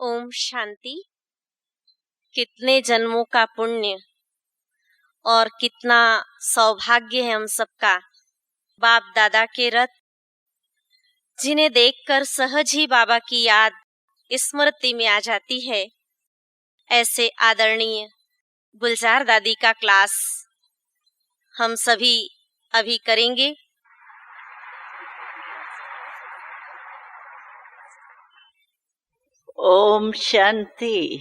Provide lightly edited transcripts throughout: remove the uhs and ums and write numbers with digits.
ओम शांति। कितने जन्मों का पुण्य और कितना सौभाग्य है हम सबका। बाप दादा के रथ, जिन्हें देखकर सहज ही बाबा की याद स्मृति में आ जाती है। ऐसे आदरणीय गुलजार दादी का क्लास हम सभी अभी करेंगे। ओम शांति।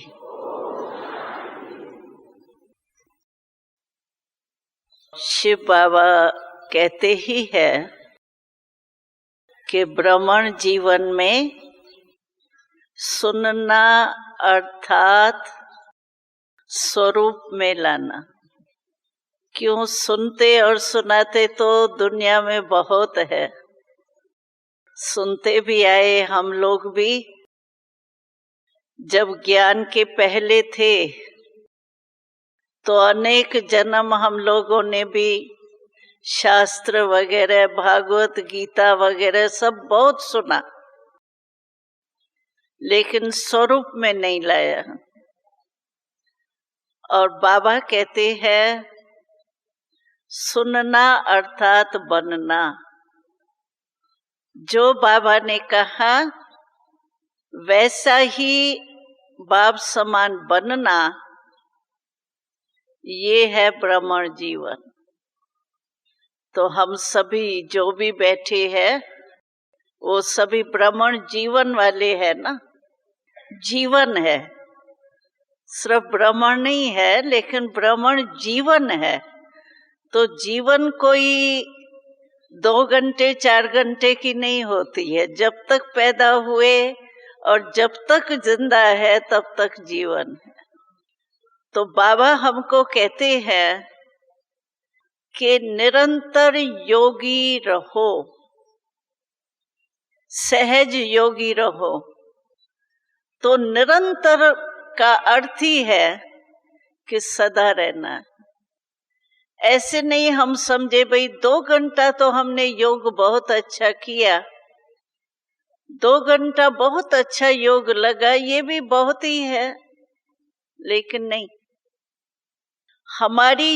शिव बाबा कहते ही है कि ब्राह्मण जीवन में सुनना अर्थात स्वरूप में लाना। क्यों सुनते और सुनाते तो दुनिया में बहुत है, सुनते भी आए हम लोग भी। जब ज्ञान के पहले थे तो अनेक जन्म हम लोगों ने भी शास्त्र वगैरह, भागवत गीता वगैरह सब बहुत सुना, लेकिन स्वरूप में नहीं लाया। और बाबा कहते हैं सुनना अर्थात बनना। जो बाबा ने कहा वैसा ही बाप समान बनना, ये है ब्राह्मण जीवन। तो हम सभी जो भी बैठे हैं वो सभी ब्राह्मण जीवन वाले हैं ना। जीवन है, सिर्फ ब्राह्मण नहीं है, लेकिन ब्राह्मण जीवन है। तो जीवन कोई 2 घंटे 4 घंटे की नहीं होती है। जब तक पैदा हुए और जब तक जिंदा है तब तक जीवन है। तो बाबा हमको कहते हैं कि निरंतर योगी रहो, सहज योगी रहो। तो निरंतर का अर्थ ही है कि सदा रहना। ऐसे नहीं हम समझे भाई 2 घंटा तो हमने योग बहुत अच्छा किया, 2 घंटा बहुत अच्छा योग लगा, ये भी बहुत ही है। लेकिन नहीं, हमारी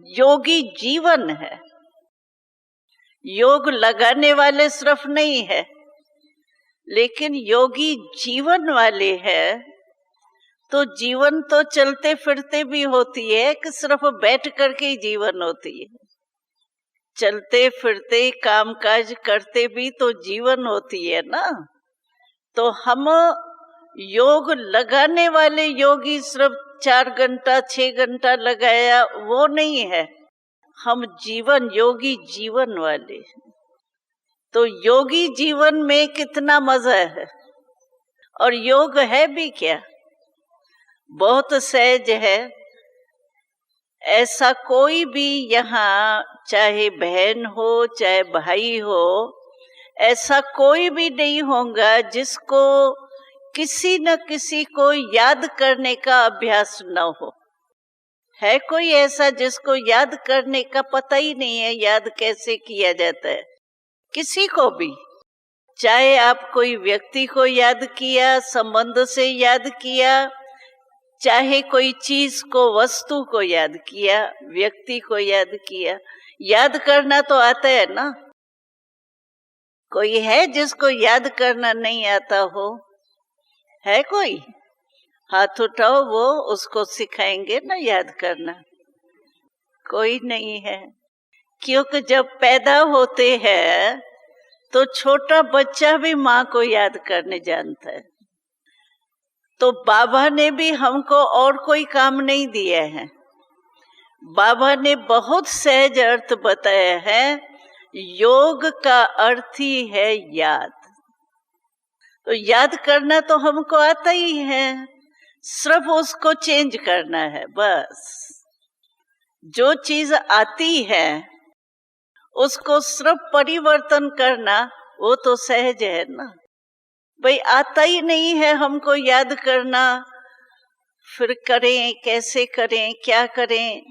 योगी जीवन है। योग लगाने वाले सिर्फ नहीं है, लेकिन योगी जीवन वाले हैं। तो जीवन तो चलते फिरते भी होती है कि सिर्फ बैठ करके ही जीवन होती है। चलते फिरते काम काज करते भी तो जीवन होती है ना। तो हम योग लगाने वाले योगी सिर्फ 4 घंटा 6 घंटा लगाया वो नहीं है। हम जीवन योगी जीवन वाले। तो योगी जीवन में कितना मजा है। और योग है भी क्या, बहुत सहज है। ऐसा कोई भी यहाँ, चाहे बहन हो चाहे भाई हो, ऐसा कोई भी नहीं होगा जिसको किसी न किसी को याद करने का अभ्यास न हो। है कोई ऐसा जिसको याद करने का पता ही नहीं है याद कैसे किया जाता है? किसी को भी, चाहे आप कोई व्यक्ति को याद किया, संबंध से याद किया, चाहे कोई चीज को, वस्तु को याद किया, व्यक्ति को याद किया, याद करना तो आता है ना। कोई है जिसको याद करना नहीं आता हो? है कोई? हाथ उठाओ, वो उसको सिखाएंगे ना याद करना। कोई नहीं है। क्योंकि जब पैदा होते हैं तो छोटा बच्चा भी माँ को याद करने जानता है। तो बाबा ने भी हमको और कोई काम नहीं दिया है। बाबा ने बहुत सहज अर्थ बताया है। योग का अर्थ ही है याद। तो याद करना तो हमको आता ही है, सिर्फ उसको चेंज करना है बस। जो चीज आती है उसको सिर्फ परिवर्तन करना, वो तो सहज है ना। भाई आता ही नहीं है हमको याद करना, फिर करें कैसे करें, क्या करें?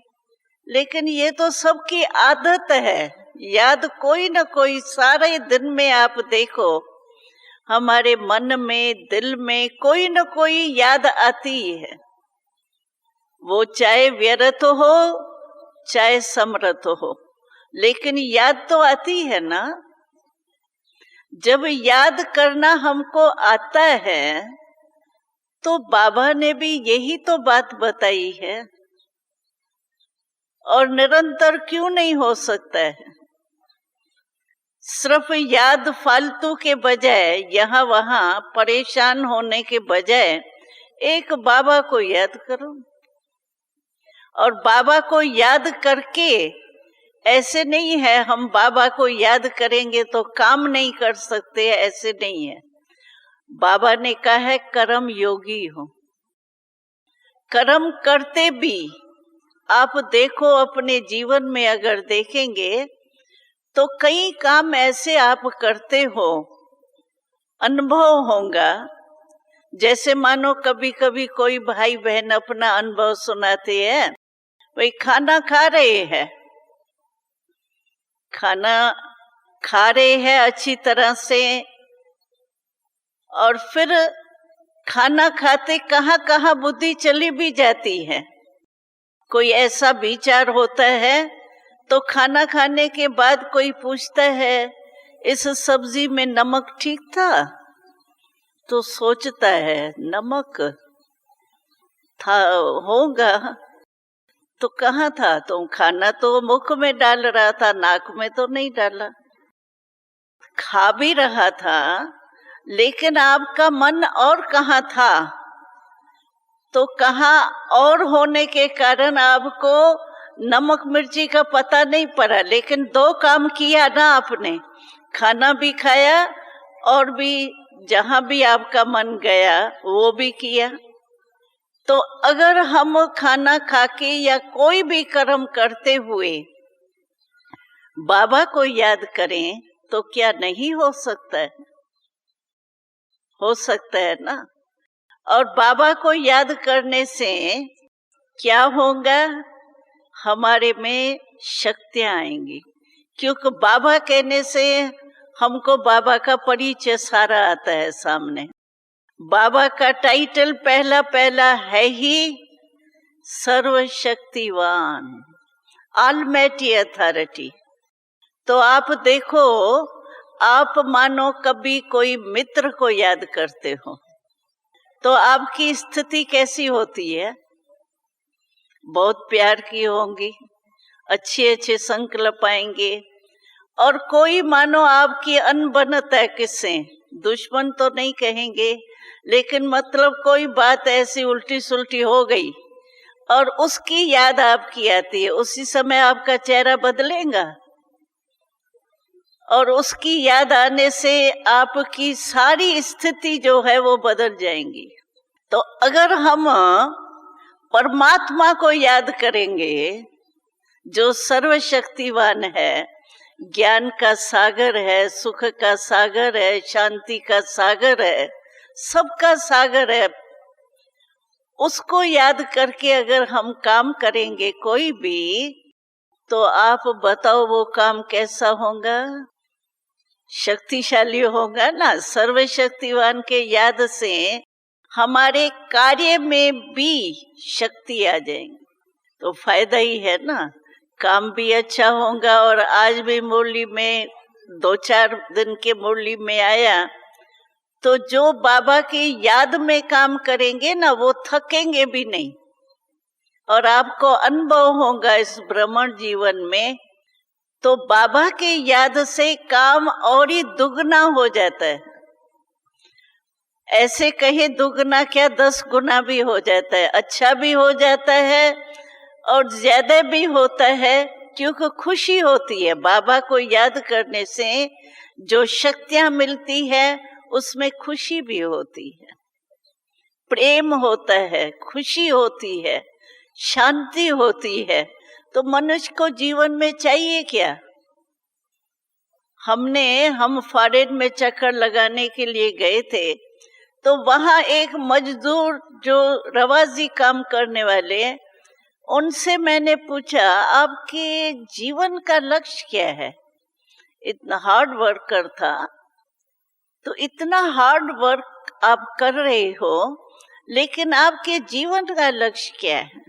लेकिन ये तो सबकी आदत है। याद कोई ना कोई, सारे दिन में आप देखो हमारे मन में, दिल में कोई न कोई याद आती ही है। वो चाहे व्यर्थ हो चाहे समर्थ हो, लेकिन याद तो आती है ना। जब याद करना हमको आता है तो बाबा ने भी यही तो बात बताई है। और निरंतर क्यों नहीं हो सकता है? सिर्फ याद फालतू के बजाय, यहाँ वहां परेशान होने के बजाय एक बाबा को याद करो। और बाबा को याद करके, ऐसे नहीं है हम बाबा को याद करेंगे तो काम नहीं कर सकते, ऐसे नहीं है। बाबा ने कहा है कर्म योगी हो। कर्म करते भी आप देखो, अपने जीवन में अगर देखेंगे तो कई काम ऐसे आप करते हो, अनुभव होगा। जैसे मानो कभी कभी कोई भाई बहन अपना अनुभव सुनाते हैं। वही खाना खा रहे हैं, खाना खा रहे हैं अच्छी तरह से, और फिर खाना खाते कहाँ कहाँ बुद्धि चली भी जाती है। कोई ऐसा विचार होता है तो खाना खाने के बाद कोई पूछता है इस सब्जी में नमक ठीक था, तो सोचता है नमक था होगा, तो कहाँ था? तो खाना तो मुख में डाल रहा था, नाक में तो नहीं डाला। खा भी रहा था, लेकिन आपका मन और कहाँ था? तो कहाँ और होने के कारण आपको नमक मिर्ची का पता नहीं पड़ा, लेकिन दो काम किया ना आपने, खाना भी खाया और भी जहां भी आपका मन गया वो भी किया। तो अगर हम खाना खाके या कोई भी कर्म करते हुए बाबा को याद करें तो क्या नहीं हो सकता है? हो सकता है ना। और बाबा को याद करने से क्या होगा? हमारे में शक्तियां आएंगी, क्योंकि बाबा कहने से हमको बाबा का परिचय सारा आता है सामने। बाबा का टाइटल पहला पहला है ही सर्वशक्तिवान, ऑलमाइटी अथॉरिटी। तो आप देखो, आप मानो कभी कोई मित्र को याद करते हो तो आपकी स्थिति कैसी होती है? बहुत प्यार की होंगी, अच्छे अच्छे संकल्प आएंगे। और कोई मानो आपकी अनबनत है किससे, दुश्मन तो नहीं कहेंगे, लेकिन मतलब कोई बात ऐसी उल्टी सुल्टी हो गई और उसकी याद आपकी आती है, उसी समय आपका चेहरा बदलेगा। और उसकी याद आने से आपकी सारी स्थिति जो है वो बदल जाएंगी। तो अगर हम परमात्मा को याद करेंगे जो सर्वशक्तिवान है, ज्ञान का सागर है, सुख का सागर है, शांति का सागर है, सबका सागर है, उसको याद करके अगर हम काम करेंगे कोई भी, तो आप बताओ वो काम कैसा होगा? शक्तिशाली होगा ना। सर्वशक्तिवान के याद से हमारे कार्य में भी शक्ति आ जाएगी, तो फायदा ही है ना। काम भी अच्छा होगा। और आज भी मुरली में 2-4 दिन के मुरली में आया, तो जो बाबा की याद में काम करेंगे ना, वो थकेंगे भी नहीं। और आपको अनुभव होगा इस भ्रमण जीवन में, तो बाबा की याद से काम और ही दुगना हो जाता है। ऐसे कहे दुगना क्या, 10 गुना भी हो जाता है। अच्छा भी हो जाता है और ज्यादा भी होता है, क्योंकि खुशी होती है। बाबा को याद करने से जो शक्तियां मिलती है उसमें खुशी भी होती है, प्रेम होता है, खुशी होती है, शांति होती है। तो मनुष्य को जीवन में चाहिए क्या? हम फॉरेन में चक्कर लगाने के लिए गए थे, तो वहां एक मजदूर जो रवाजी काम करने वाले, उनसे मैंने पूछा आपके जीवन का लक्ष्य क्या है? इतना हार्ड वर्कर था। तो इतना हार्ड वर्क आप कर रहे हो, लेकिन आपके जीवन का लक्ष्य क्या है?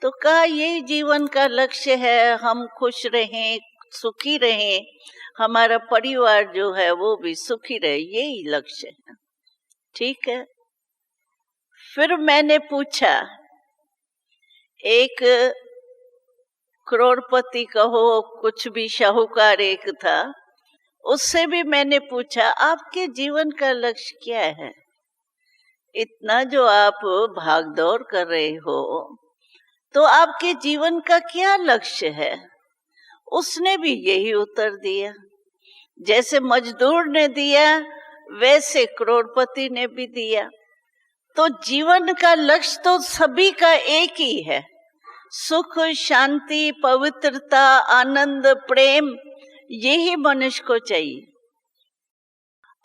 तो कहा यही जीवन का लक्ष्य है, हम खुश रहें, सुखी रहें, हमारा परिवार जो है वो भी सुखी रहे, यही लक्ष्य है। ठीक है। फिर मैंने पूछा, एक करोड़पति कहो, कुछ भी शाहूकार एक था, उससे भी मैंने पूछा आपके जीवन का लक्ष्य क्या है? इतना जो आप भागदौड़ कर रहे हो, तो आपके जीवन का क्या लक्ष्य है? उसने भी यही उत्तर दिया। जैसे मजदूर ने दिया, वैसे करोड़पति ने भी दिया। तो जीवन का लक्ष्य तो सभी का एक ही है, सुख, शांति, पवित्रता, आनंद, प्रेम, यही मनुष्य को चाहिए।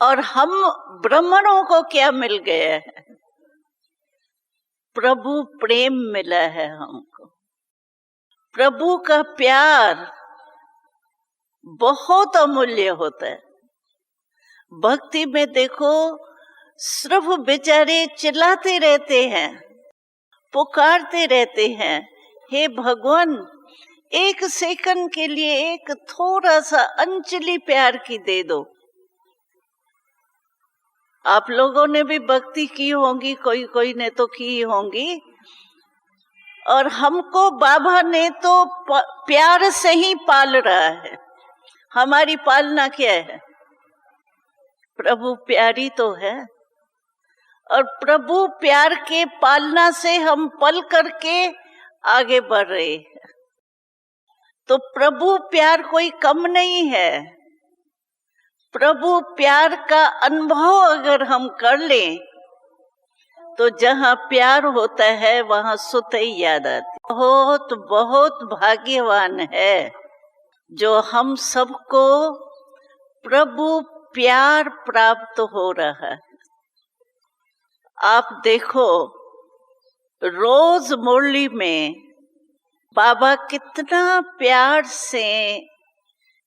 और हम ब्राह्मणों को क्या मिल गया है? प्रभु प्रेम मिला है हमको। प्रभु का प्यार बहुत अमूल्य होता है। भक्ति में देखो, सिर्फ बेचारे चिल्लाते रहते हैं, पुकारते रहते हैं, हे भगवान, एक सेकंड के लिए एक थोड़ा सा अंजलि प्यार की दे दो। आप लोगों ने भी भक्ति की होगी, कोई कोई ने तो की होंगी। और हमको बाबा ने तो प्यार से ही पाल रहा है। हमारी पालना क्या है? प्रभु प्यारी तो है, और प्रभु प्यार के पालना से हम पल करके आगे बढ़ रहे हैं। तो प्रभु प्यार कोई कम नहीं है। प्रभु प्यार का अनुभव अगर हम कर लें, तो जहाँ प्यार होता है वहाँ सुत ही याद आती। बहुत बहुत भाग्यवान है जो हम सबको प्रभु प्यार प्राप्त हो रहा है। आप देखो, रोज मुरली में बाबा कितना प्यार से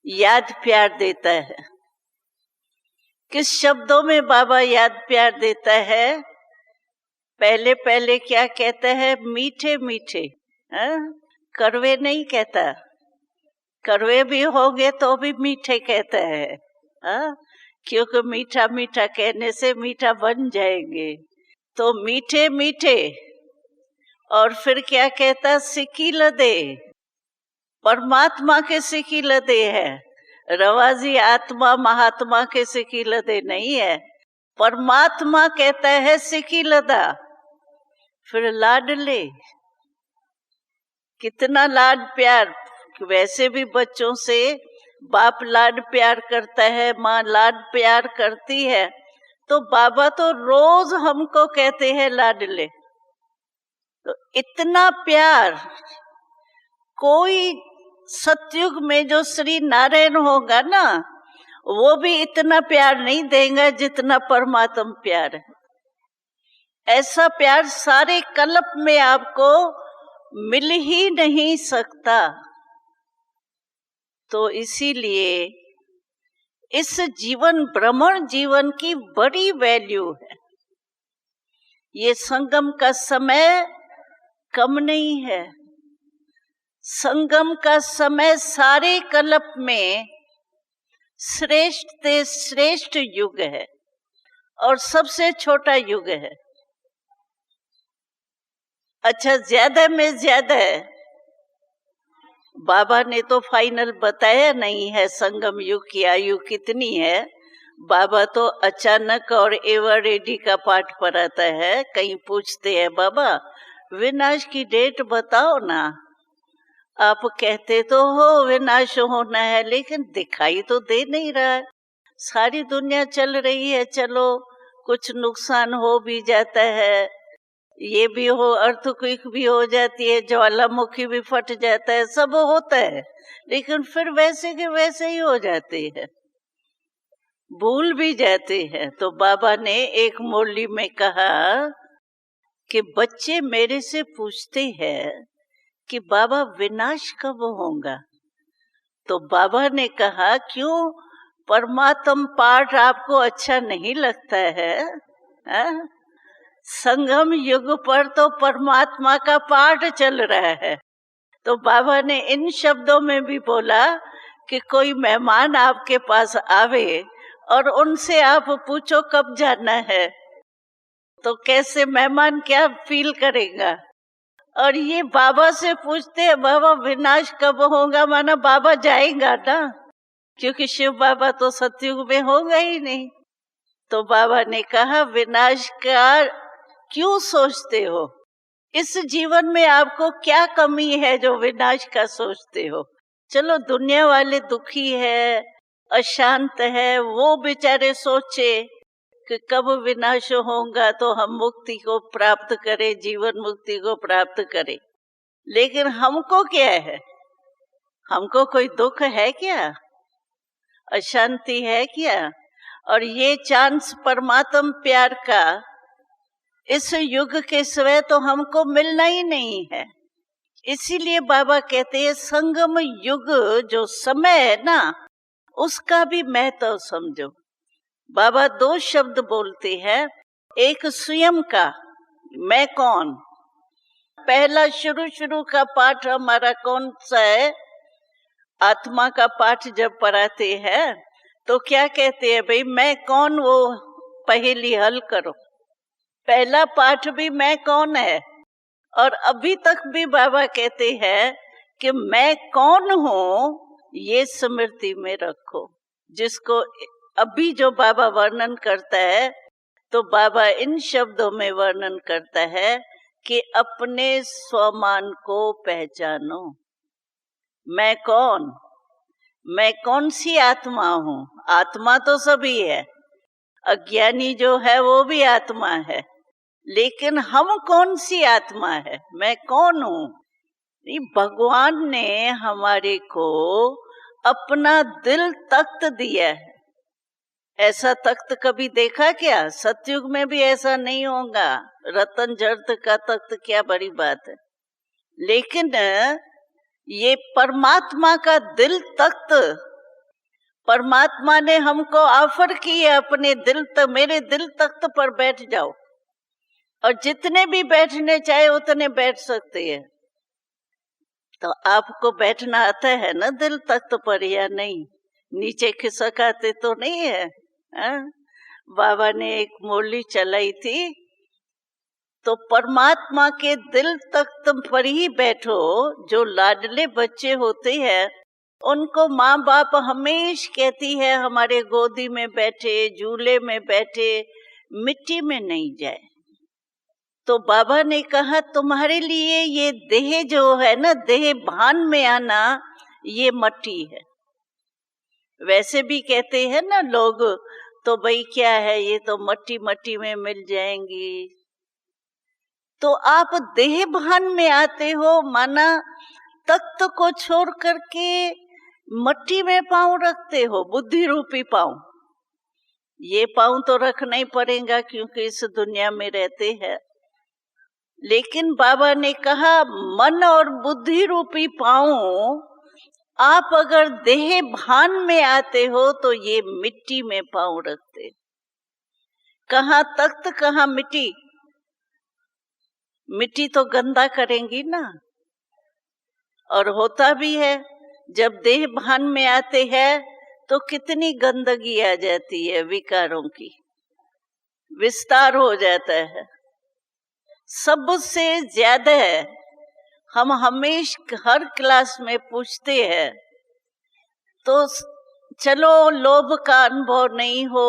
याद प्यार देता है। किस शब्दों में बाबा याद प्यार देता है? पहले पहले क्या कहता है? मीठे मीठे, कड़वे नहीं कहता। कड़वे भी होंगे तो भी मीठे कहता है, क्योंकि मीठा मीठा कहने से मीठा बन जाएंगे। तो मीठे मीठे। और फिर क्या कहता? सिकील दे, परमात्मा के सिकील दे है। रवाजी आत्मा महात्मा के सिकील दे नहीं है, परमात्मा कहता है सिकीलदा। फिर लाडले, कितना लाड प्यार। वैसे भी बच्चों से बाप लाड प्यार करता है, माँ लाड प्यार करती है, तो बाबा तो रोज हमको कहते हैं लाडले। तो इतना प्यार कोई सतयुग में जो श्री नारायण होगा ना, वो भी इतना प्यार नहीं देगा जितना परमात्मा प्यार है। ऐसा प्यार सारे कल्प में आपको मिल ही नहीं सकता। तो इसीलिए इस जीवन, ब्राह्मण जीवन की बड़ी वैल्यू है। ये संगम का समय कम नहीं है। संगम का समय सारे कल्प में श्रेष्ठ से श्रेष्ठ युग है और सबसे छोटा युग है। अच्छा, ज्यादा में ज्यादा बाबा ने तो फाइनल बताया नहीं है संगम युग की आयु कितनी है। बाबा तो अचानक और एवर रेडी का पाठ पढ़ाता है। कहीं पूछते हैं, बाबा विनाश की डेट बताओ ना। आप कहते तो हो विनाश होना है, लेकिन दिखाई तो दे नहीं रहा है। सारी दुनिया चल रही है, चलो कुछ नुकसान हो भी जाता है, ये भी हो, अर्थक्वेक भी हो जाती है, ज्वालामुखी भी फट जाता है, सब होता है, लेकिन फिर वैसे के वैसे ही हो जाते हैं, भूल भी जाते हैं। तो बाबा ने एक मुरली में कहा कि बच्चे मेरे से पूछते हैं कि बाबा विनाश कब होगा? तो बाबा ने कहा, क्यों परमात्म पाठ आपको अच्छा नहीं लगता है? हाँ? संगम युग पर तो परमात्मा का पाठ चल रहा है। तो बाबा ने इन शब्दों में भी बोला कि कोई मेहमान आपके पास आवे और उनसे आप पूछो कब जाना है, तो कैसे मेहमान क्या फील करेगा? और ये बाबा से पूछते हैं बाबा विनाश कब होगा, माना बाबा जाएगा ना, क्योंकि शिव बाबा तो सतयुग में होगा ही नहीं। तो बाबा ने कहा विनाश का क्यों सोचते हो? इस जीवन में आपको क्या कमी है जो विनाश का सोचते हो? चलो दुनिया वाले दुखी है, अशांत है, वो बेचारे सोचे कि कब विनाश होगा तो हम मुक्ति को प्राप्त करें, जीवन मुक्ति को प्राप्त करें। लेकिन हमको क्या है? हमको कोई दुख है क्या? अशांति है क्या? और ये चांस परमात्म प्यार का इस युग के सिवाय तो हमको मिलना ही नहीं है। इसीलिए बाबा कहते हैं संगम युग जो समय है ना, उसका भी महत्व समझो। बाबा दो शब्द बोलते हैं, एक स्वयं का, मैं कौन। पहला शुरू का पाठ हमारा कौन सा है? आत्मा का पाठ जब पढ़ाते हैं तो क्या कहते हैं भाई, मैं कौन, वो पहेली हल करो। पहला पाठ भी मैं कौन है। और अभी तक भी बाबा कहते हैं कि मैं कौन हूं, ये स्मृति में रखो। जिसको अभी जो बाबा वर्णन करता है, तो बाबा इन शब्दों में वर्णन करता है कि अपने स्वमान को पहचानो। मैं कौन? मैं कौन सी आत्मा हूं? आत्मा तो सभी है, अज्ञानी जो है वो भी आत्मा है, लेकिन हम कौन सी आत्मा है? मैं कौन हूं? भगवान ने हमारे को अपना दिल तख्त दिया है। ऐसा तख्त कभी देखा क्या? सतयुग में भी ऐसा नहीं होगा। रतन जर्द का तख्त क्या बड़ी बात है। लेकिन ये परमात्मा का दिल तख्त, परमात्मा ने हमको ऑफर की है अपने दिल तक, मेरे दिल तख्त पर बैठ जाओ, और जितने भी बैठने चाहे उतने बैठ सकते हैं। तो आपको बैठना आता है ना दिल तख्त पर या नहीं? नीचे खिसक आते तो नहीं है? बाबा ने एक मुरली चलाई थी, तो परमात्मा के दिल तख्त पर ही बैठो। जो लाडले बच्चे होते हैं उनको माँ बाप हमेश कहती है हमारे गोदी में बैठे, झूले में बैठे, मिट्टी में नहीं जाए। तो बाबा ने कहा तुम्हारे लिए ये देह जो है ना, देह भान में आना, ये मट्टी है। वैसे भी कहते हैं ना लोग, तो भाई क्या है, ये तो मट्टी मट्टी में मिल जाएंगी। तो आप देह भान में आते हो, माना तख्त को छोड़ करके मट्टी में पांव रखते हो, बुद्धि रूपी पांव। ये पांव तो रखना ही पड़ेगा क्योंकि इस दुनिया में रहते हैं। लेकिन बाबा ने कहा मन और बुद्धि रूपी पांव आप अगर देह भान में आते हो तो ये मिट्टी में पांव रखते। कहाँ तख्त कहाँ मिट्टी? मिट्टी तो गंदा करेंगी ना। और होता भी है, जब देह भान में आते हैं तो कितनी गंदगी आ जाती है, विकारों की विस्तार हो जाता है। सबसे ज्यादा हम हमेशा हर क्लास में पूछते हैं, तो चलो लोभ का अनुभव नहीं हो,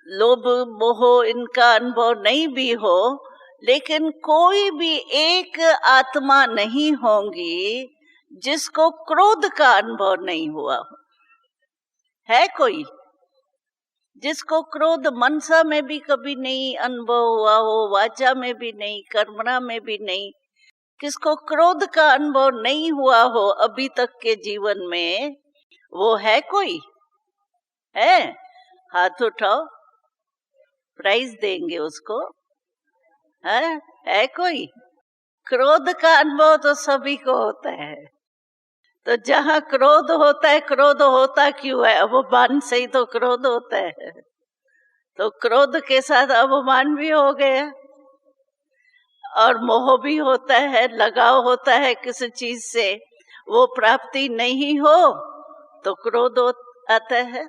लोभ मोह इनका अनुभव नहीं भी हो, लेकिन कोई भी एक आत्मा नहीं होंगी जिसको क्रोध का अनुभव नहीं हुआ हो। है कोई जिसको क्रोध मनसा में भी कभी नहीं अनुभव हुआ हो, वाचा में भी नहीं, कर्मणा में भी नहीं? किसको क्रोध का अनुभव नहीं हुआ हो अभी तक के जीवन में? वो है कोई? है? हाथ उठाओ, प्राइज देंगे उसको। है कोई? क्रोध का अनुभव तो सभी को होता है। तो जहाँ क्रोध होता है, क्रोध होता क्यों है? अवमान से ही तो क्रोध होता है। तो क्रोध के साथ अवमान भी हो गया, और मोह भी होता है, लगाव होता है किसी चीज से, वो प्राप्ति नहीं हो तो क्रोध आता है।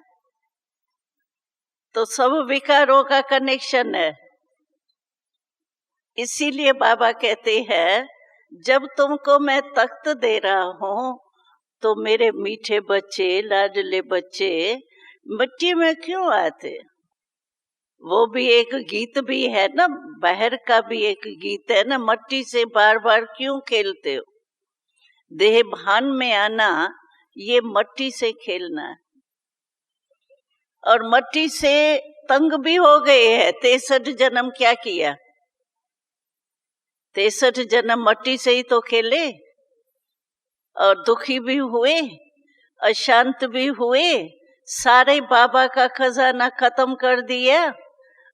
तो सब विकारों का कनेक्शन है। इसीलिए बाबा कहते हैं, जब तुमको मैं तख्त दे रहा हूं तो मेरे मीठे बच्चे, लाडले बच्चे मिट्टी में क्यों आते? वो भी एक गीत भी है ना, बाहर का भी एक गीत है ना, मट्टी से बार बार क्यों खेलते हो? देह भान में आना, ये मट्टी से खेलना है। और मट्टी से तंग भी हो गए हैं। 63 जन्म क्या किया? 63 जन्म मट्टी से ही तो खेले, और दुखी भी हुए, अशांत भी हुए, सारे बाबा का खजाना खत्म कर दिया।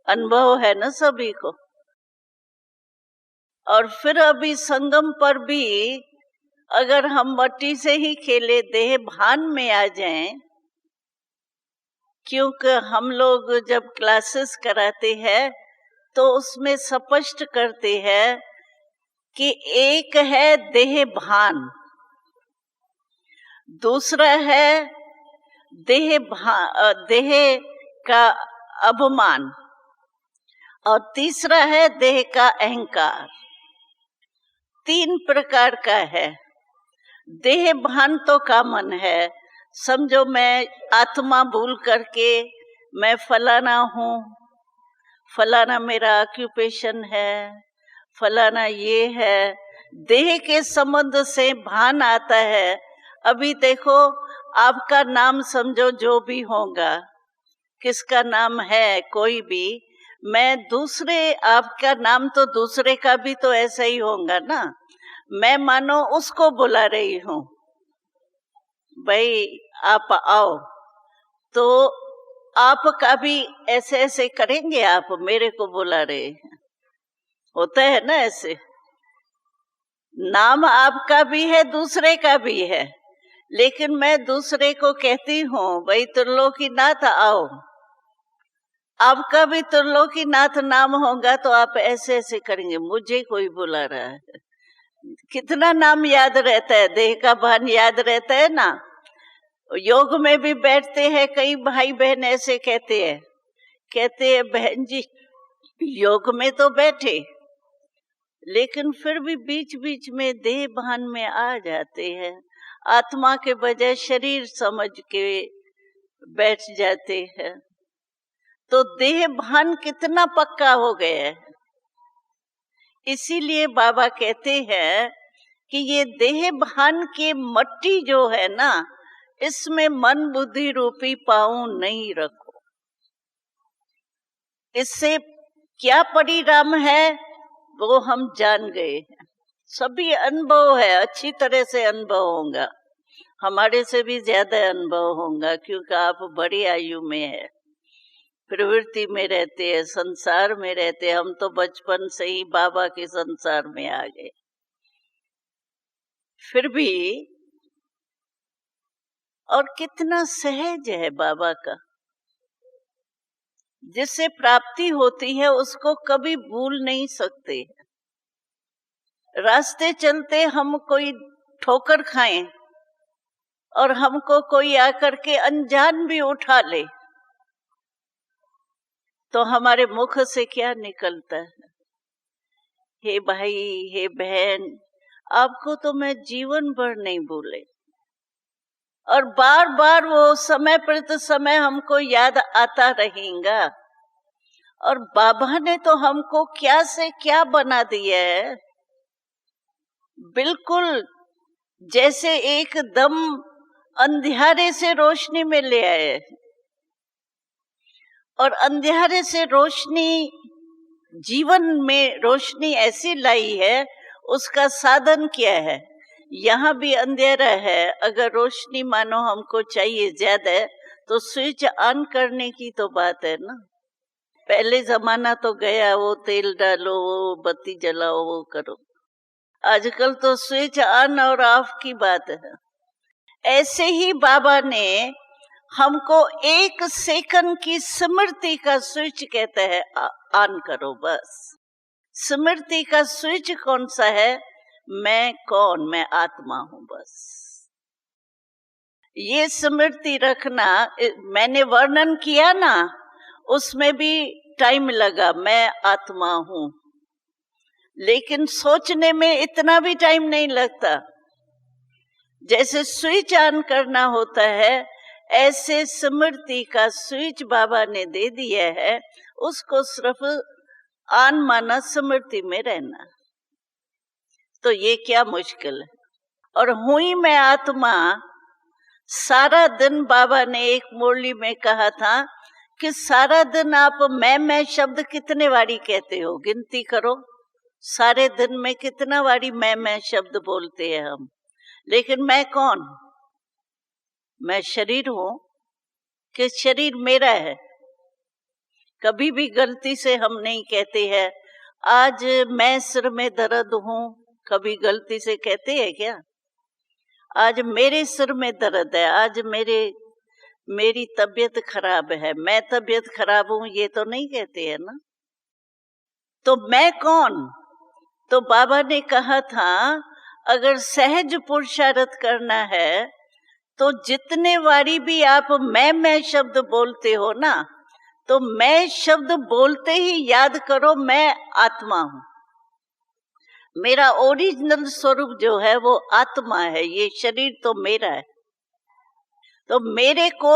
अनुभव है ना सभी को। और फिर अभी संगम पर भी अगर हम मट्टी से ही खेले, देह भान में आ जाएं, क्योंकि हम लोग जब क्लासेस कराते हैं तो उसमें स्पष्ट करते हैं कि एक है देह भान, दूसरा है देह का अभिमान, और तीसरा है देह का अहंकार। 3 प्रकार का है। देह भान तो कॉमन है। समझो मैं आत्मा भूल करके मैं फलाना हूँ, फलाना मेरा ऑक्यूपेशन है, फलाना ये है, देह के संबंध से भान आता है। अभी देखो, आपका नाम समझो जो भी होगा, किसका नाम है कोई भी, मैं दूसरे, आपका नाम तो दूसरे का भी तो ऐसा ही होगा ना। मैं मानो उसको बुला रही हूँ, भाई आप आओ, तो आपका भी ऐसे ऐसे करेंगे, आप मेरे को बुला रहे हैं, होता है ना ऐसे। नाम आपका भी है, दूसरे का भी है, लेकिन मैं दूसरे को कहती हूँ, भाई त्रिलोकीनाथ आओ। आपका भी त्रिलोकीनाथ नाम होगा तो आप ऐसे ऐसे करेंगे, मुझे कोई बुला रहा है। कितना नाम याद रहता है, देह का भान याद रहता है ना। योग में भी बैठते हैं, कई भाई बहन ऐसे कहते हैं बहन जी योग में तो बैठे, लेकिन फिर भी बीच बीच में देह भान में आ जाते हैं, आत्मा के बजाय शरीर समझ के बैठ जाते हैं। तो देह भान कितना पक्का हो गया है। इसीलिए बाबा कहते हैं कि ये देह भान के मट्टी जो है ना, इसमें मन बुद्धि रूपी पाँव नहीं रखो। इससे क्या परिणाम है वो हम जान गए हैं। सभी अनुभव है, अच्छी तरह से अनुभव होगा, हमारे से भी ज्यादा अनुभव होगा, क्योंकि आप बड़ी आयु में है, प्रवृत्ति में रहते हैं, संसार में रहते हैं। हम तो बचपन से ही बाबा के संसार में आ गए। फिर भी और कितना सहज है बाबा का, जिससे प्राप्ति होती है उसको कभी भूल नहीं सकते। रास्ते चलते हम कोई ठोकर खाएं और हमको कोई आकर के अनजान भी उठा ले, तो हमारे मुख से क्या निकलता है? हे भाई, हे बहन, आपको तो मैं जीवन भर नहीं भूले। और बार बार वो समय प्रति समय हमको याद आता रहेगा। और बाबा ने तो हमको क्या से क्या बना दिया है, बिल्कुल जैसे एकदम अंधियारे से रोशनी में ले आए। और अंधियारे से रोशनी, जीवन में रोशनी ऐसी लाई है, उसका साधन क्या है? यहाँ भी अंधेरा है, अगर रोशनी मानो हमको चाहिए ज्यादा, तो स्विच ऑन करने की तो बात है ना। पहले जमाना तो गया, वो तेल डालो, वो बत्ती जलाओ, वो करो। आजकल तो स्विच ऑन और ऑफ की बात है। ऐसे ही बाबा ने हमको 1 सेकंड की स्मृति का स्विच कहते हैं ऑन करो बस। स्मृति का स्विच कौन सा है? मैं कौन? मैं आत्मा हूं बस। ये स्मृति रखना, मैंने वर्णन किया ना, उसमें भी टाइम लगा, मैं आत्मा हूं, लेकिन सोचने में इतना भी टाइम नहीं लगता। जैसे स्विच ऑन करना होता है, ऐसे स्मृति का स्विच बाबा ने दे दिया है, उसको सिर्फ ऑन माना, स्मृति में रहना। तो ये क्या मुश्किल है। और हुई मैं आत्मा, सारा दिन बाबा ने एक मुरली में कहा था कि सारा दिन आप मैं शब्द कितने बारी कहते हो, गिनती करो। सारे दिन में कितना बारी मैं शब्द बोलते हैं हम। लेकिन मैं कौन? मैं शरीर हूं कि शरीर मेरा है? कभी भी गलती से हम नहीं कहते हैं आज मैं सिर में दर्द हूं। कभी गलती से कहते हैं क्या? आज मेरे सिर में दर्द है, आज मेरी तबीयत खराब है, मैं तबीयत खराब हूं, ये तो नहीं कहते हैं ना। तो मैं कौन? तो बाबा ने कहा था अगर सहज पुरुषार्थ करना है तो जितने बारी भी आप मैं शब्द बोलते हो ना, तो मैं शब्द बोलते ही याद करो मैं आत्मा हूं। मेरा ओरिजिनल स्वरूप जो है वो आत्मा है, ये शरीर तो मेरा है। तो मेरे को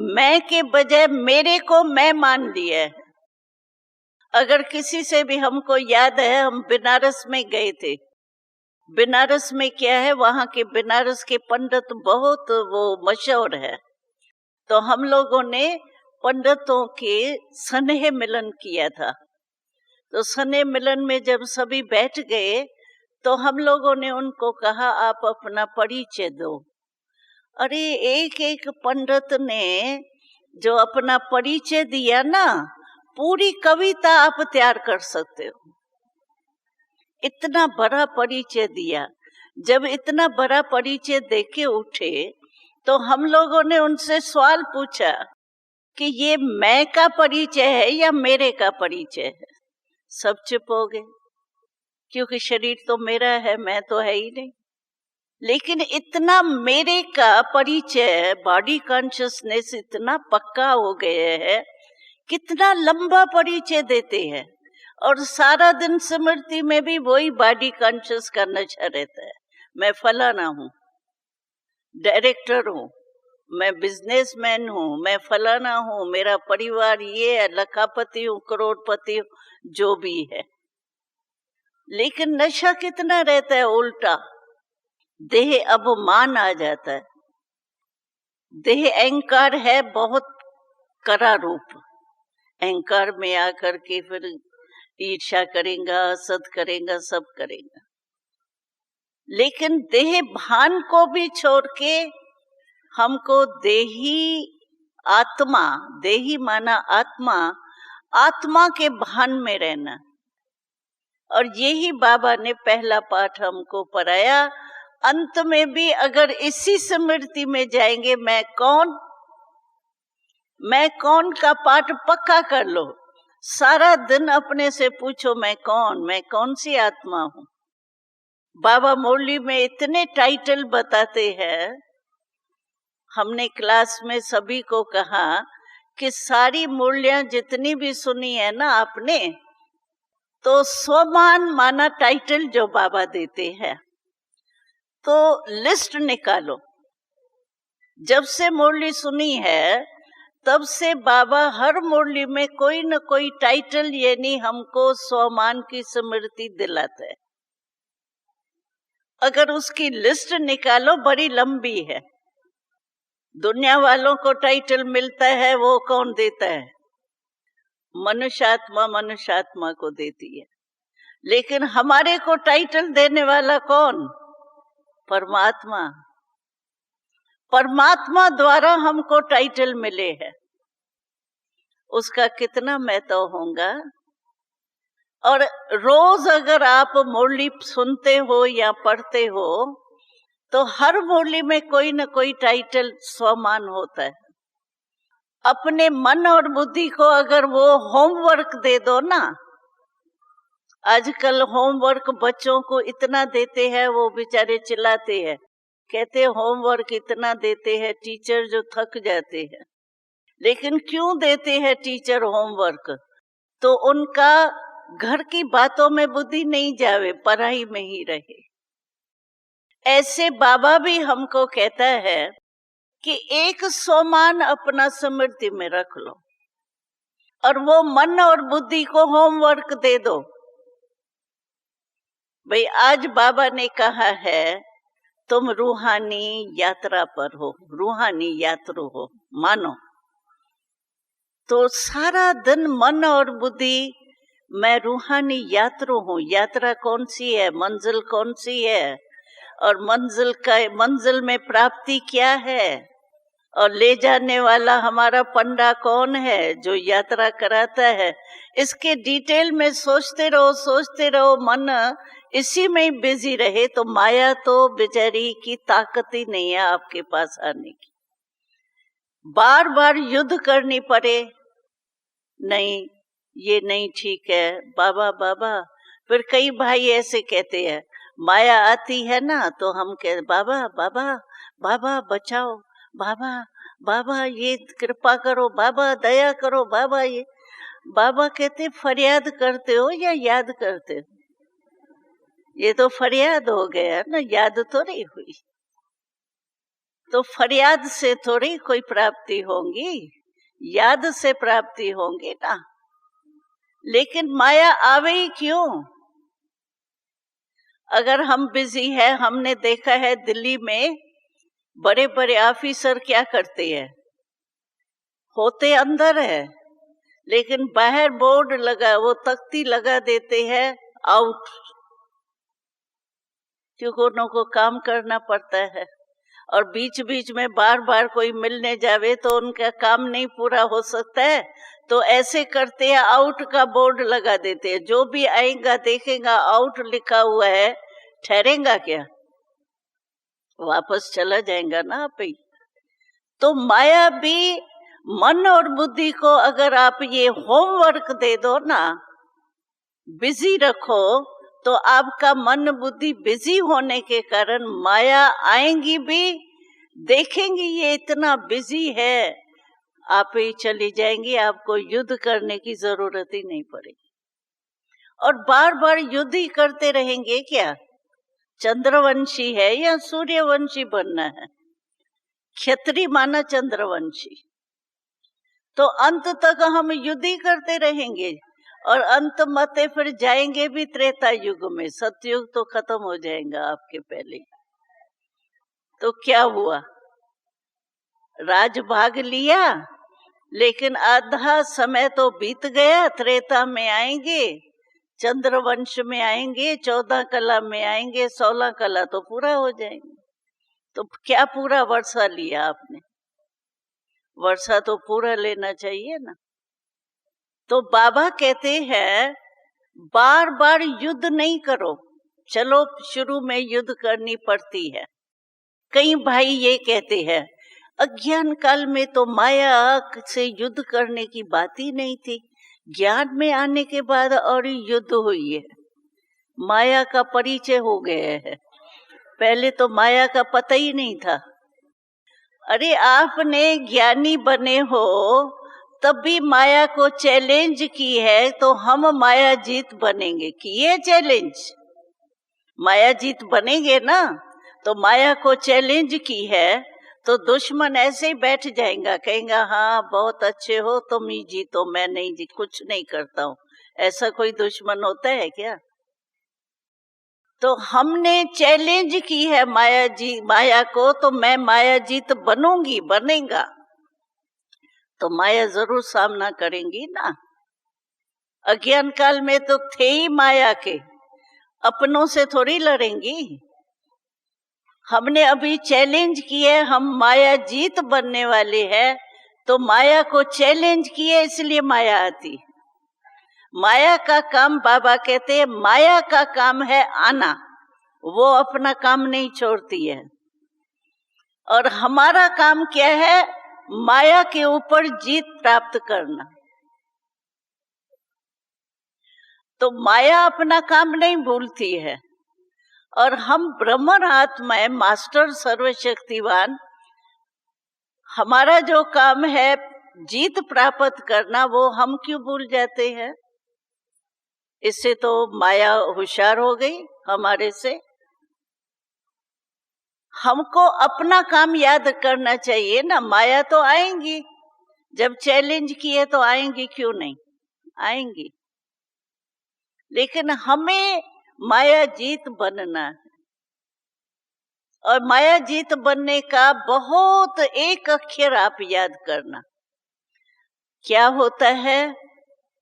मैं के बजाय मेरे को मैं मान लिया है। अगर किसी से भी, हमको याद है हम बनारस में गए थे। बनारस में क्या है, वहां के बनारस के पंडित बहुत वो मशहूर है। तो हम लोगों ने पंडितों के स्नेह मिलन किया था। तो स्नेह मिलन में जब सभी बैठ गए तो हम लोगों ने उनको कहा आप अपना परिचय दो। अरे एक एक पंडित ने जो अपना परिचय दिया ना, पूरी कविता आप तैयार कर सकते हो। इतना बड़ा परिचय दिया। जब इतना बड़ा परिचय देके उठे तो हम लोगों ने उनसे सवाल पूछा कि ये मैं का परिचय है या मेरे का परिचय है? सब चुप हो गए, क्योंकि शरीर तो मेरा है, मैं तो है ही नहीं। लेकिन इतना मेरे का परिचय, बॉडी कॉन्शियसनेस इतना पक्का हो गया है, कितना लंबा परिचय देते हैं। और सारा दिन स्मृति में भी वही बॉडी कॉन्शियस का नशा रहता है। मैं फलाना हूँ, डायरेक्टर हूँ, मैं बिजनेसमैन हूँ, मैं फलाना हूँ, मेरा परिवार ये है, लखापति हूँ, करोड़पति हूँ, जो भी है। लेकिन नशा कितना रहता है उल्टा। देह अभिमान आ जाता है। देह अहंकार है बहुत कड़ा रूप। अहंकार में आकर के फिर ईर्ष्या करेगा, असद करेगा, सब करेगा। लेकिन देह भान को भी छोड़ के हमको देही आत्मा, देही माना आत्मा, आत्मा के भान में रहना। और यही बाबा ने पहला पाठ हमको पढ़ाया। अंत में भी अगर इसी स्मृति में जाएंगे, मैं कौन का पाठ पक्का कर लो। सारा दिन अपने से पूछो मैं कौन सी आत्मा हूं। बाबा मुरली में इतने टाइटल बताते हैं। हमने क्लास में सभी को कहा कि सारी मुरलियां जितनी भी सुनी है ना आपने, तो स्वमान माना टाइटल जो बाबा देते हैं, तो लिस्ट निकालो। जब से मुरली सुनी है तब से बाबा हर मुरली में कोई न कोई टाइटल यानी हमको स्वमान की स्मृति दिलाता है। अगर उसकी लिस्ट निकालो, बड़ी लंबी है। दुनिया वालों को टाइटल मिलता है, वो कौन देता है? मनुष्यात्मा को देती है। लेकिन हमारे को टाइटल देने वाला कौन? परमात्मा। परमात्मा द्वारा हमको टाइटल मिले हैं। उसका कितना महत्व होगा। और रोज अगर आप मुरली सुनते हो या पढ़ते हो तो हर मूली में कोई न कोई टाइटल स्वमान होता है। अपने मन और बुद्धि को अगर वो होमवर्क दे दो ना, आजकल होमवर्क बच्चों को इतना देते हैं, वो बेचारे चिल्लाते हैं, कहते होमवर्क इतना देते हैं टीचर जो थक जाते हैं। लेकिन क्यों देते हैं टीचर होमवर्क? तो उनका घर की बातों में बुद्धि नहीं जावे, पढ़ाई में ही रहे। ऐसे बाबा भी हमको कहता है कि एक सोमान अपना स्मृति में रख लो और वो मन और बुद्धि को होमवर्क दे दो। भाई आज बाबा ने कहा है तुम रूहानी यात्रा पर हो, रूहानी यात्रु हो, मानो। तो सारा दिन मन और बुद्धि, मैं रूहानी यात्रु हूँ। यात्रा कौन सी है, मंजिल कौन सी है, और मंजिल में प्राप्ति क्या है, और ले जाने वाला हमारा पंडा कौन है जो यात्रा कराता है, इसके डिटेल में सोचते रहो। मन इसी में ही बिजी रहे तो माया तो बेचारी की ताकत ही नहीं है आपके पास आने की। बार बार युद्ध करनी पड़े, नहीं ये नहीं ठीक है बाबा बाबा। फिर कई भाई ऐसे कहते हैं, माया आती है ना तो हम कहते बाबा बाबा बाबा बचाओ, बाबा बाबा ये कृपा करो, बाबा दया करो, बाबा ये। बाबा कहते फरियाद करते हो या याद करते हो? ये तो फरियाद हो गया ना, याद तो नहीं हुई। तो फरियाद से थोड़ी कोई प्राप्ति होंगी, याद से प्राप्ति होंगी ना। लेकिन माया आवे ही क्यों? अगर हम बिजी है, हमने देखा है दिल्ली में बड़े बड़े ऑफिसर क्या करते हैं, होते अंदर है लेकिन बाहर बोर्ड लगा, वो तख्ती लगा देते हैं आउट, क्योंकि उनको काम करना पड़ता है। और बीच बीच में बार बार कोई मिलने जावे तो उनका काम नहीं पूरा हो सकता है, तो ऐसे करते हैं आउट का बोर्ड लगा देते हैं। जो भी आएगा देखेगा आउट लिखा हुआ है, ठहरेगा क्या? वापस चला जाएगा ना आप ही। तो माया भी मन और बुद्धि को अगर आप ये होमवर्क दे दो ना, बिजी रखो, तो आपका मन बुद्धि बिजी होने के कारण माया आएंगी भी, देखेंगी ये इतना बिजी है, आप ही चली जाएंगी, आपको युद्ध करने की जरूरत ही नहीं पड़ेगी। और बार बार युद्ध ही करते रहेंगे क्या? चंद्रवंशी है या सूर्यवंशी बनना है? क्षत्रिय माना चंद्रवंशी, तो अंत तक हम युद्ध ही करते रहेंगे और अंत मते फिर जाएंगे भी त्रेता युग में। सतयुग तो खत्म हो जाएगा आपके पहले। तो क्या हुआ? राज भाग लिया, लेकिन आधा समय तो बीत गया। त्रेता में आएंगे, चंद्रवंश में आएंगे, 14 कला में आएंगे, 16 कला तो पूरा हो जाएंगे। तो क्या पूरा वर्षा लिया आपने? वर्षा तो पूरा लेना चाहिए ना। तो बाबा कहते हैं बार बार युद्ध नहीं करो, चलो शुरू में युद्ध करनी पड़ती है। कई भाई ये कहते हैं अज्ञान काल में तो माया से युद्ध करने की बात ही नहीं थी, ज्ञान में आने के बाद और युद्ध हुई है, माया का परिचय हो गया है, पहले तो माया का पता ही नहीं था। अरे आपने ज्ञानी बने हो तब भी माया को चैलेंज की है, तो हम माया जीत बनेंगे। किए चैलेंज, माया जीत बनेंगे ना। तो माया को चैलेंज की है तो दुश्मन ऐसे ही बैठ जाएगा, कहेगा हाँ बहुत अच्छे हो तुम ही जीतो, मैं नहीं जीत, कुछ नहीं करता हूँ। ऐसा कोई दुश्मन होता है क्या? तो हमने चैलेंज की है माया को, तो मैं माया जीत बनूंगी, बनेगा। तो माया जरूर सामना करेंगी ना। अज्ञान काल में तो थे ही माया के, अपनों से थोड़ी लड़ेंगी। हमने अभी चैलेंज किए, हम माया जीत बनने वाले हैं, तो माया को चैलेंज किए इसलिए माया आती। माया का काम, बाबा कहते हैं माया का काम है आना, वो अपना काम नहीं छोड़ती है। और हमारा काम क्या है? माया के ऊपर जीत प्राप्त करना। तो माया अपना काम नहीं भूलती है, और हम ब्रह्मन आत्माएं, मास्टर सर्वशक्तिवान, हमारा जो काम है जीत प्राप्त करना, वो हम क्यों भूल जाते हैं? इससे तो माया होशियार हो गई हमारे से। हमको अपना काम याद करना चाहिए ना। माया तो आएंगी, जब चैलेंज किए तो आएंगी, क्यों नहीं आएंगी, लेकिन हमें माया जीत बनना है। और माया जीत बनने का बहुत एक अक्षर आप याद करना। क्या होता है?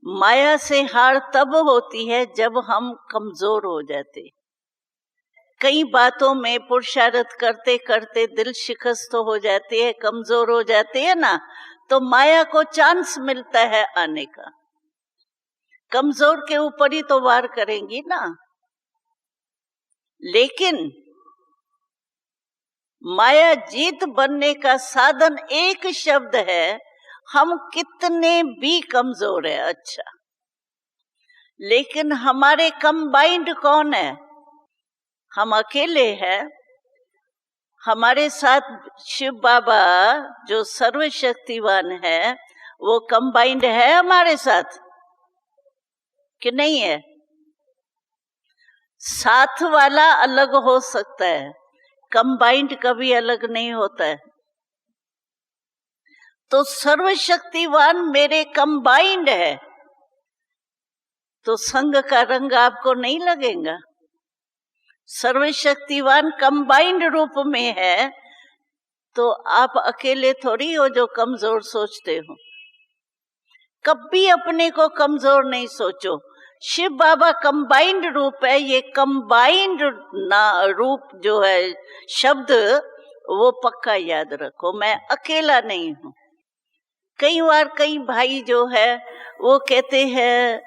माया से हार तब होती है जब हम कमजोर हो जाते। कई बातों में पुरुषार्थ करते करते दिल शिकस्त हो जाते हैं, कमजोर हो जाते हैं ना, तो माया को चांस मिलता है आने का। कमजोर के ऊपर ही तो वार करेंगी ना। लेकिन माया जीत बनने का साधन एक शब्द है, हम कितने भी कमजोर है, अच्छा, लेकिन हमारे कंबाइंड कौन है? हम अकेले हैं। हमारे साथ शिव बाबा जो सर्वशक्तिवान है, वो कंबाइंड है हमारे साथ कि नहीं है? साथ वाला अलग हो सकता है, कंबाइंड कभी अलग नहीं होता है। तो सर्वशक्तिवान मेरे कंबाइंड है, तो संग का रंग आपको नहीं लगेगा। सर्वशक्तिवान कंबाइंड रूप में है, तो आप अकेले थोड़ी हो जो कमजोर सोचते हो। कभी अपने को कमजोर नहीं सोचो। शिव बाबा कंबाइंड रूप है। ये कंबाइंड रूप जो है शब्द, वो पक्का याद रखो। मैं अकेला नहीं हूं। कई बार कई भाई जो है वो कहते हैं,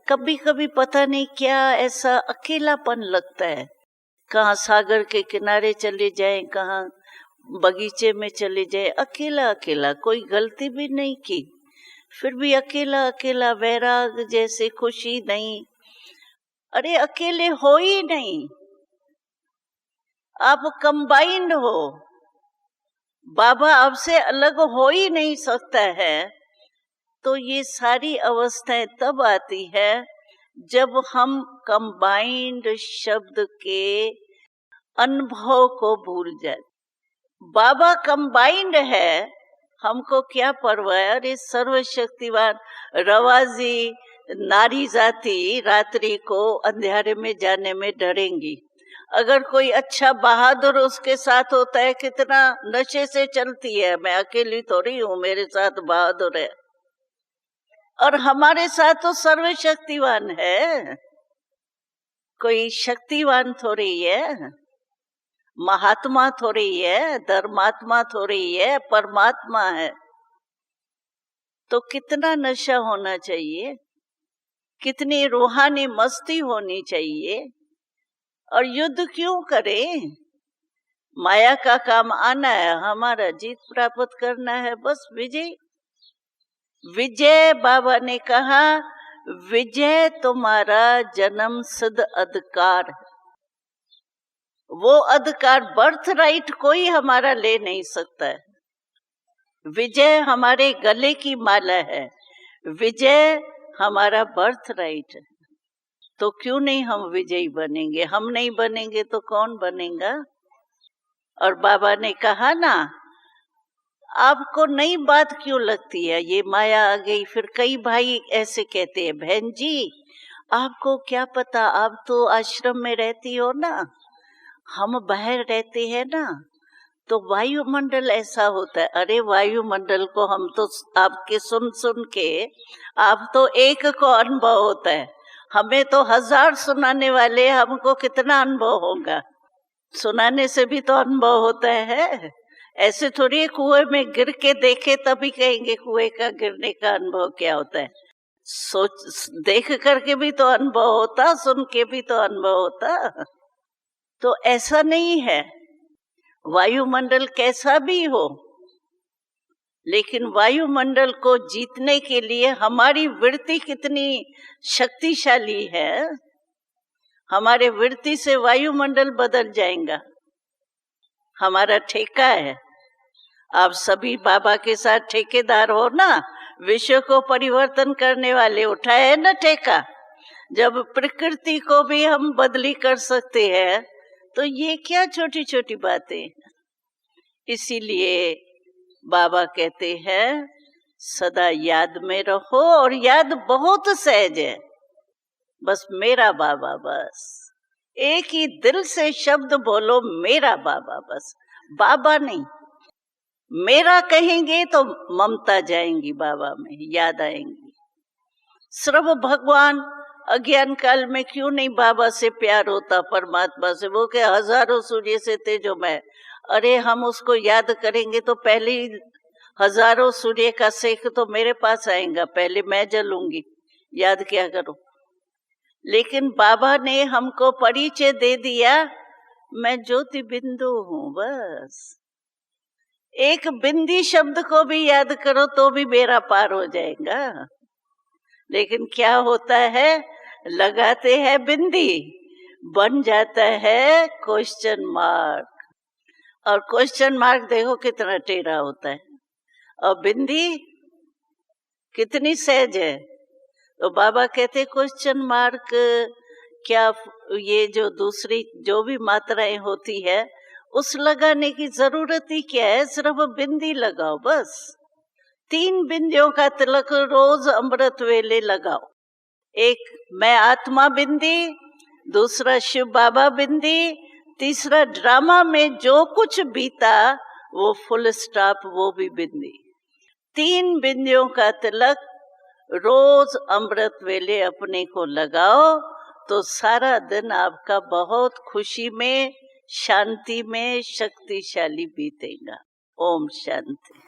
कभी कभी पता नहीं क्या ऐसा अकेलापन लगता है। कहाँ सागर के किनारे चले जाएं, कहाँ बगीचे में चले जाएं, अकेला अकेला, कोई गलती भी नहीं की, फिर भी अकेला अकेला, वैराग जैसे, खुशी नहीं। अरे अकेले हो ही नहीं, आप कंबाइंड हो। बाबा आपसे अलग हो ही नहीं सकता है। तो ये सारी अवस्थाएं तब आती है जब हम कंबाइंड शब्द के अनुभव को भूल जाए। बाबा कंबाइंड है, हमको क्या परवाह है? अरे सर्वशक्तिवान रवाजी नारी जाति रात्रि को अंधेरे में जाने में डरेंगी। अगर कोई अच्छा बहादुर उसके साथ होता है, कितना नशे से चलती है, मैं अकेली थोड़ी हूं, मेरे साथ बहादुर है। और हमारे साथ तो सर्वशक्तिवान है, कोई शक्तिवान थोड़ी है, महात्मा थोड़ी है, धर्मात्मा थोड़ी है, परमात्मा है। तो कितना नशा होना चाहिए, कितनी रूहानी मस्ती होनी चाहिए। और युद्ध क्यों करें? माया का काम आना है, हमारा जीत प्राप्त करना है, बस विजय। विजय, बाबा ने कहा, विजय तुम्हारा जन्म सिद्ध अधिकार है। वो अधिकार, बर्थ राइट कोई हमारा ले नहीं सकता है। विजय हमारे गले की माला है, विजय हमारा बर्थ राइट है। तो क्यों नहीं हम विजयी बनेंगे? हम नहीं बनेंगे तो कौन बनेगा? और बाबा ने कहा ना, आपको नई बात क्यों लगती है, ये माया आ गई। फिर कई भाई ऐसे कहते हैं, बहन जी आपको क्या पता, आप तो आश्रम में रहती हो ना, हम बाहर रहते हैं ना, तो वायुमंडल ऐसा होता है। अरे वायुमंडल को हम तो आपके सुन सुन के, आप तो एक को अनुभव होता है, हमें तो 1000 सुनाने वाले, हमको कितना अनुभव होगा? सुनाने से भी तो अनुभव होता है। ऐसे थोड़ी कुएं में गिर के देखे तभी कहेंगे कुएं का गिरने का अनुभव क्या होता है। सोच देख करके भी तो अनुभव होता, सुन के भी तो अनुभव होता। तो ऐसा नहीं है। वायुमंडल कैसा भी हो, लेकिन वायुमंडल को जीतने के लिए हमारी वृत्ति कितनी शक्तिशाली है। हमारे वृत्ति से वायुमंडल बदल जाएगा। हमारा ठेका है। आप सभी बाबा के साथ ठेकेदार हो ना, विश्व को परिवर्तन करने वाले। उठाए है ना ठेका। जब प्रकृति को भी हम बदली कर सकते हैं तो ये क्या छोटी छोटी बातें। इसीलिए बाबा कहते हैं सदा याद में रहो, और याद बहुत सहज है। बस मेरा बाबा, बस एक ही दिल से शब्द बोलो, मेरा बाबा। बस बाबा नहीं, मेरा कहेंगे तो ममता जाएंगी बाबा में, याद आएंगी। सर्व भगवान अज्ञान काल में क्यों नहीं बाबा से प्यार होता, परमात्मा से? वो के हजारों सूर्य से तेजोमय। अरे हम उसको याद करेंगे तो पहले ही हजारों सूर्य का सेक तो मेरे पास आएगा, पहले मैं जलूंगी। याद क्या करूं? लेकिन बाबा ने हमको परिचय दे दिया, मैं ज्योति बिंदु हूं। बस एक बिंदी शब्द को भी याद करो तो भी बेड़ा पार हो जाएगा। लेकिन क्या होता है, लगाते हैं बिंदी, बन जाता है क्वेश्चन मार्क। और क्वेश्चन मार्क देखो कितना टेढ़ा होता है, और बिंदी कितनी सहज है। तो बाबा कहते क्वेश्चन मार्क क्या, ये जो दूसरी जो भी मात्राएं होती है उस लगाने की जरूरत ही क्या है? सिर्फ बिंदी लगाओ बस। 3 बिंदियों का तिलक रोज अमृत वेले लगाओ। एक मैं आत्मा बिंदी, दूसरा शिव बाबा बिंदी, तीसरा ड्रामा में जो कुछ बीता वो फुल स्टॉप, वो भी बिंदी। 3 बिंदियों का तिलक रोज अमृत वेले अपने को लगाओ तो सारा दिन आपका बहुत खुशी में, शांति में, शक्तिशाली बीतेगा। ओम शांति।